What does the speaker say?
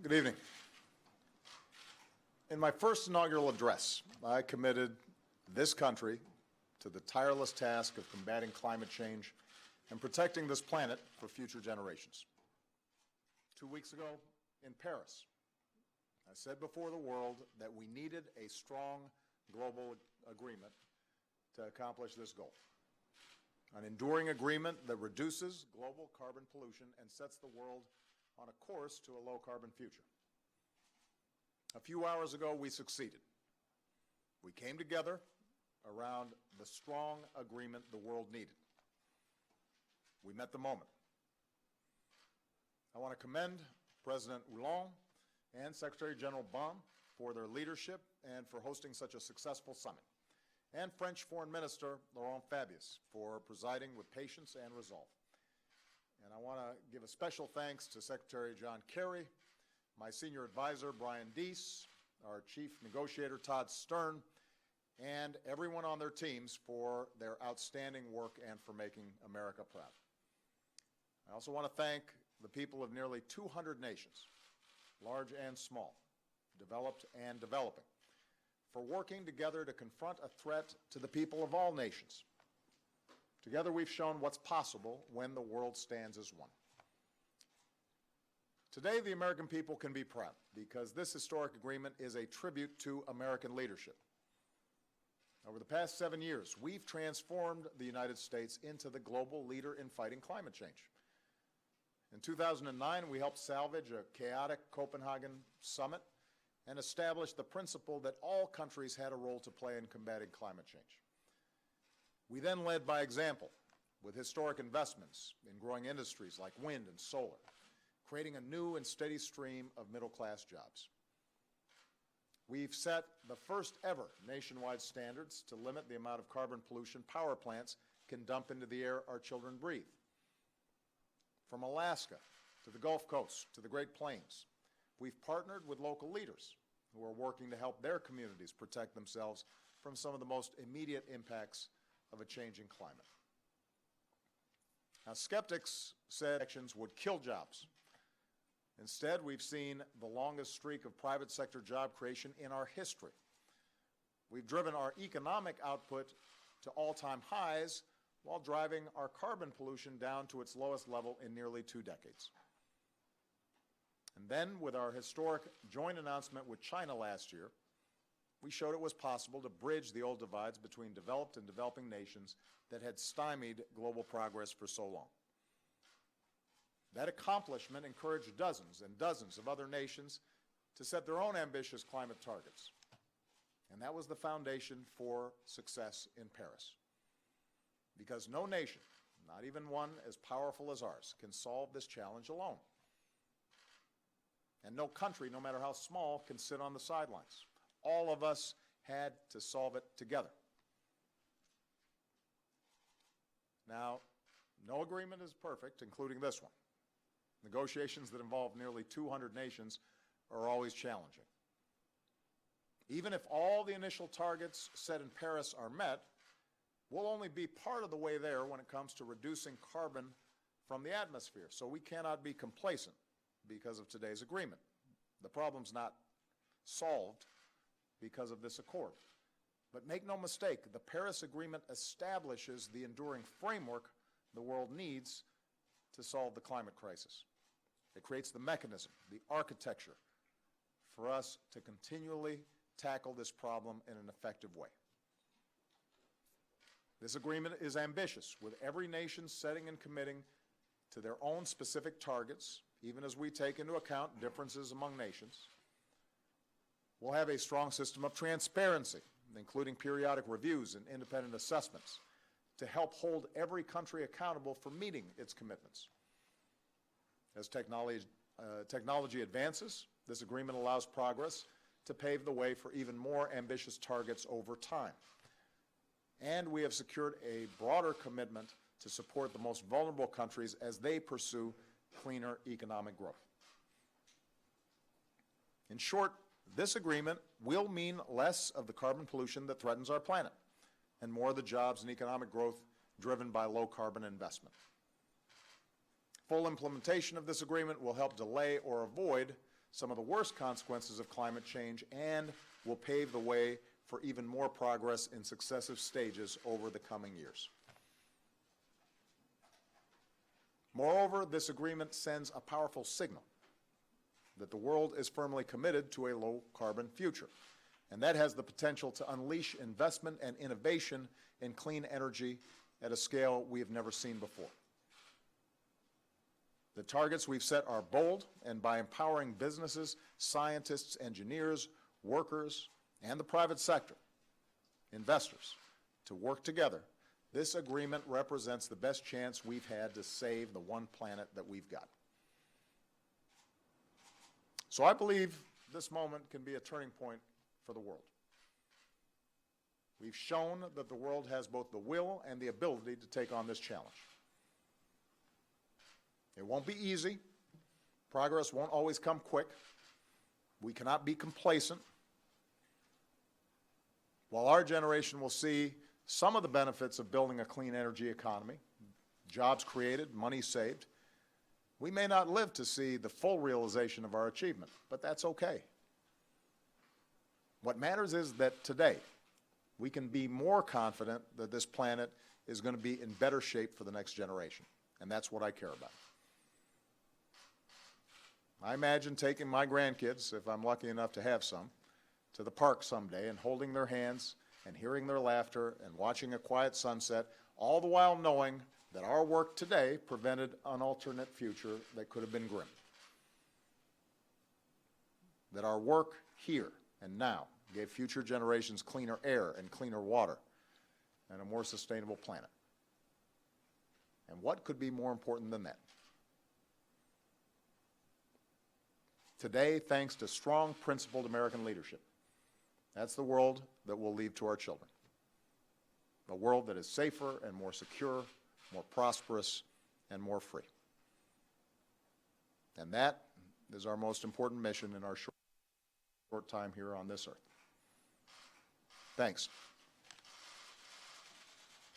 Good evening. In my first inaugural address, I committed this country to the tireless task of combating climate change and protecting this planet for future generations. 2 weeks ago in Paris, I said before the world that we needed a strong global agreement to accomplish this goal. An enduring agreement that reduces global carbon pollution and sets the world on a course to a low-carbon future. A few hours ago, we succeeded. We came together around the strong agreement the world needed. We met the moment. I want to commend President Hollande and Secretary General Ban for their leadership and for hosting such a successful summit, and French Foreign Minister Laurent Fabius for presiding with patience and resolve. And I want to give a special thanks to Secretary John Kerry, my senior advisor Brian Deese, our chief negotiator Todd Stern, and everyone on their teams for their outstanding work and for making America proud. I also want to thank the people of nearly 200 nations, large and small, developed and developing, for working together to confront a threat to the people of all nations. Together we've shown what's possible when the world stands as one. Today the American people can be proud because this historic agreement is a tribute to American leadership. Over the past 7 years, we've transformed the United States into the global leader in fighting climate change. In 2009, we helped salvage a chaotic Copenhagen summit and establish the principle that all countries had a role to play in combating climate change. We then led by example with historic investments in growing industries like wind and solar, creating a new and steady stream of middle-class jobs. We've set the first ever nationwide standards to limit the amount of carbon pollution power plants can dump into the air our children breathe. From Alaska to the Gulf Coast to the Great Plains, we've partnered with local leaders who are working to help their communities protect themselves from some of the most immediate impacts of a changing climate. Now, skeptics said actions would kill jobs. Instead, we've seen the longest streak of private sector job creation in our history. We've driven our economic output to all-time highs while driving our carbon pollution down to its lowest level in nearly 2 decades. And then, with our historic joint announcement with China last year, we showed it was possible to bridge the old divides between developed and developing nations that had stymied global progress for so long. That accomplishment encouraged dozens and dozens of other nations to set their own ambitious climate targets. And that was the foundation for success in Paris. Because no nation, not even one as powerful as ours, can solve this challenge alone. And no country, no matter how small, can sit on the sidelines. All of us had to solve it together. Now, no agreement is perfect, including this one. Negotiations that involve nearly 200 nations are always challenging. Even if all the initial targets set in Paris are met, we'll only be part of the way there when it comes to reducing carbon from the atmosphere. So we cannot be complacent because of today's agreement. The problem's not solved because of this accord. But make no mistake, the Paris Agreement establishes the enduring framework the world needs to solve the climate crisis. It creates the mechanism, the architecture, for us to continually tackle this problem in an effective way. This agreement is ambitious, with every nation setting and committing to their own specific targets, even as we take into account differences among nations. We'll have a strong system of transparency, including periodic reviews and independent assessments, to help hold every country accountable for meeting its commitments. As technology advances, this agreement allows progress to pave the way for even more ambitious targets over time. And we have secured a broader commitment to support the most vulnerable countries as they pursue cleaner economic growth. In short, this agreement will mean less of the carbon pollution that threatens our planet and more of the jobs and economic growth driven by low-carbon investment. Full implementation of this agreement will help delay or avoid some of the worst consequences of climate change and will pave the way for even more progress in successive stages over the coming years. Moreover, this agreement sends a powerful signal that the world is firmly committed to a low-carbon future, and that has the potential to unleash investment and innovation in clean energy at a scale we have never seen before. The targets we've set are bold, and by empowering businesses, scientists, engineers, workers, and the private sector, investors, to work together, this agreement represents the best chance we've had to save the one planet that we've got. So I believe this moment can be a turning point for the world. We've shown that the world has both the will and the ability to take on this challenge. It won't be easy. Progress won't always come quick. We cannot be complacent. While our generation will see some of the benefits of building a clean energy economy, jobs created, money saved, we may not live to see the full realization of our achievement, but that's okay. What matters is that today we can be more confident that this planet is going to be in better shape for the next generation, and that's what I care about. I imagine taking my grandkids, if I'm lucky enough to have some, to the park someday and holding their hands and hearing their laughter and watching a quiet sunset, all the while knowing that our work today prevented an alternate future that could have been grim. That our work here and now gave future generations cleaner air and cleaner water and a more sustainable planet. And what could be more important than that? Today, thanks to strong, principled American leadership, that's the world that we'll leave to our children. A world that is safer and more secure, more prosperous, and more free. And that is our most important mission in our short time here on this earth. Thanks.